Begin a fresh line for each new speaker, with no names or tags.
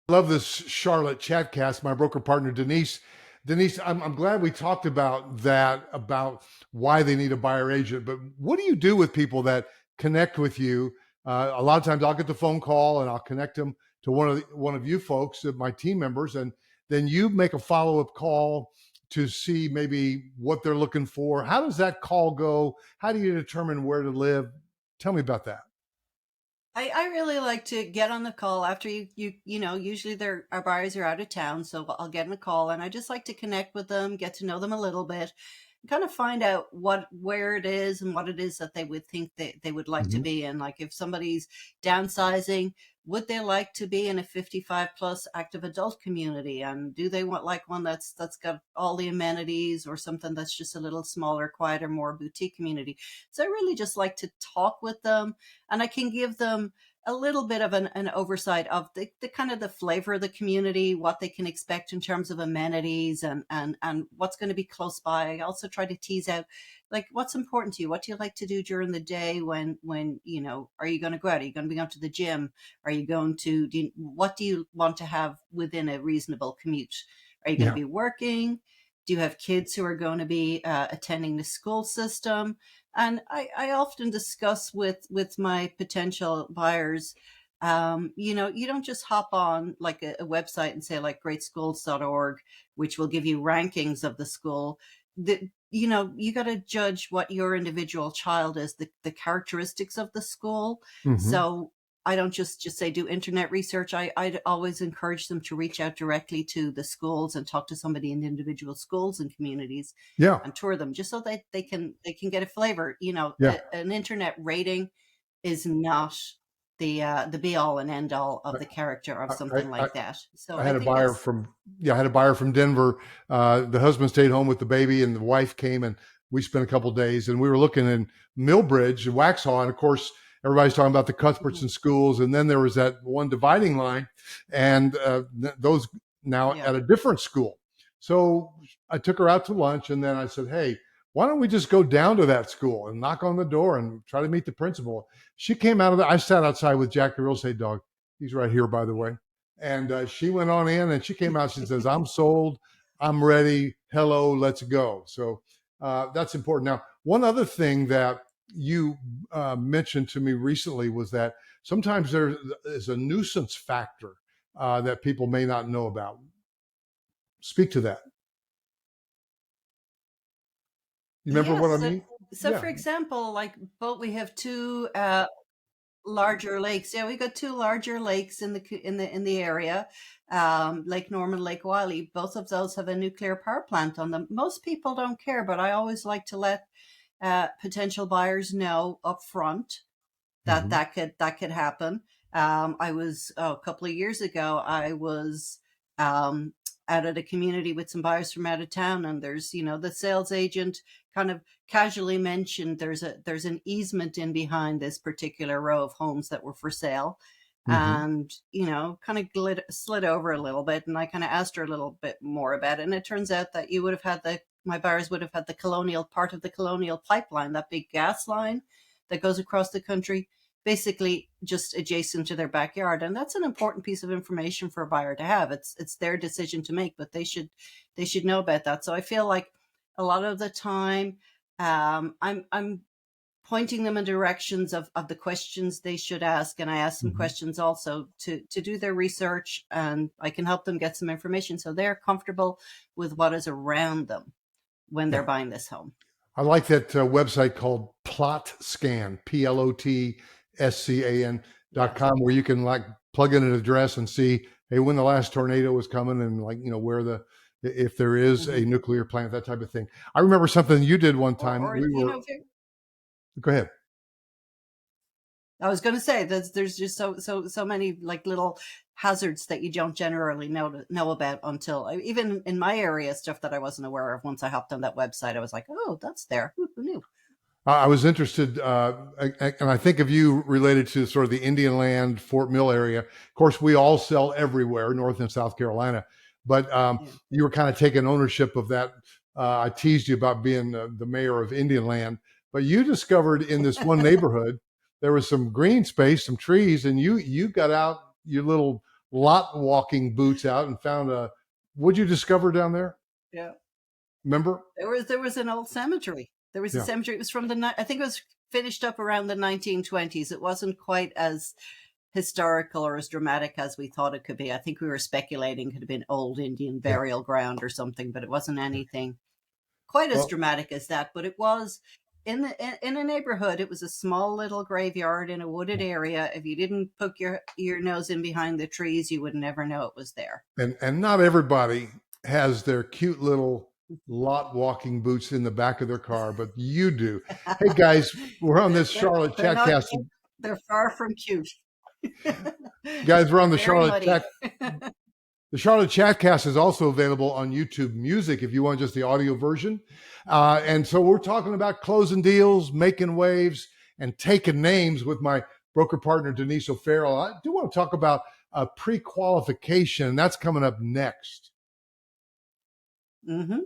Love this Charlotte chatcast. My broker partner Denise. Denise, I'm glad we talked about that, about why they need a buyer agent. But what do you do with people that connect with you? A lot of times, I'll get the phone call and I'll connect them to one of you folks, my team members, and then you make a follow up call to see maybe what they're looking for. How does that call go? How do you determine where to live? Tell me about that.
I really like to get on the call after usually our buyers are out of town, so I'll get on a call and I just like to connect with them, get to know them a little bit, kind of find out where it is and what it is that they would think they would like to
Mhm.
be in. Like if somebody's downsizing, would they like to be in a 55 plus active adult community? And do they want like one that's got all the amenities, or something that's just a little smaller, quieter, more boutique community? So I really just like to talk with them, and I can give them a little bit of an oversight of the kind of the flavor of the community, what they can expect in terms of amenities, and what's going to be close by. I also try to tease out like what's important to you. What do you like to do during the day when are you going to go out? Are you going to be going to the gym? Are you going to what do you want to have within a reasonable commute? Are you going to
Yeah.
be working? Do you have kids who are going to be attending the school system? And I often discuss with my potential buyers, you don't just hop on like a website and say like greatschools.org, which will give you rankings of the school. You got to judge what your individual child is, the characteristics of the school.
Hmm.
So I don't just say do internet research. I'd always encourage them to reach out directly to the schools and talk to somebody in the individual schools and communities
Yeah.
and tour them, just so that they can get a flavor.
Yeah.
An internet rating is not the be all and end all of the character of
I,
something
I,
like that. So
I
I
had a
think
buyer
it's
from yeah, I had a buyer from Denver. The husband stayed home with the baby, and the wife came, and we spent a couple of days, and we were looking in Millbridge, Waxhaw, and of course everybody's talking about the Cuthberts
mhm,
in schools, and then there was that one dividing line, and those now
yeah.
at a different school. So I took her out to lunch, and then I said, "Hey, why don't we just go down to that school and knock on the door and try to meet the principal?" She came out of the. I sat outside with Jack, the real estate dog. He's right here, by the way. And she went on in and she came out. She says, I'm sold. I'm ready. Hello, let's go. So that's important. Now, one other thing that you mentioned to me recently was that sometimes there is a nuisance factor that people may not know about. Speak to that. You remember what I
Yes. So,
mean?
so
Yeah.
for example, like both we have two larger lakes. Yeah, we got two larger lakes in the area, Lake Norman, Lake Wiley. Both of those have a nuclear power plant on them. Most people don't care, but I always like to let potential buyers know up front that
Hmm.
that could happen. I was a couple of years ago. I was um, out at a community with some buyers from out of town, and there's the sales agent kind of casually mentioned there's an easement in behind this particular row of homes that were for sale,
Hmm.
and kind of slid over a little bit, and I kind of asked her a little bit more about it, and it turns out that you would have had the my buyers would have had the colonial part of the colonial pipeline, that big gas line that goes across the country, basically just adjacent to their backyard. And that's an important piece of information for a buyer to have. It's their decision to make, but they should know about that. So I feel like a lot of the time, I'm pointing them in directions of the questions they should ask, and I ask some
Hmm.
questions also to do their research, and I can help them get some information so they're comfortable with what is around them when they're
Yeah.
buying this home.
I like that website called Plot Scan,
Yeah.
PLOTSCAN.com, where you can like plug in an address and see, hey, when the last tornado was coming and like, where if there is a
Hmm.
nuclear plant, that type of thing. I remember something you did one
or
time.
or
We were,
if you're
go ahead.
I was going to say that there's just so many like little hazards that you don't generally know about until even in my area, stuff that I wasn't aware of. Once I hopped on that website, I was like, oh, that's there. Who knew?
I was interested, and I think of you related to sort of the Indian Land, Fort Mill area. Of course, we all sell everywhere, North and South Carolina, but
Yeah.
you were kind of taking ownership of that. I teased you about being the mayor of Indian Land, but you discovered in this one neighborhood there was some green space, some trees, and you got out your little lot walking boots out and found a. What'd you discover down there?
Yeah.
Remember?
There was an old cemetery. There was a
Yeah.
cemetery. It was from I think it was finished up around the 1920s. It wasn't quite as historical or as dramatic as we thought it could be. I think we were speculating it could have been old Indian
Yeah.
burial ground or something, but it wasn't anything quite as
Well,
dramatic as that. But it was in a neighborhood. It was a small little graveyard in a wooded area. If you didn't poke your nose in behind the trees, you would never know it was there.
and not everybody has their cute little lot walking boots in the back of their car, but you do. Hey guys, we're on this Charlotte
They're not.
Chatcast.
They're far from cute.
Guys, we're on
They're
the
very
Charlotte
muddy.
Chat. The Charlotte Chatcast is also available on YouTube Music if you want just the audio version. And so we're talking about closing deals, making waves, and taking names with my broker partner, Denise O'Farrell. I do want to talk about pre-qualification. That's coming up next.
Mm-hmm.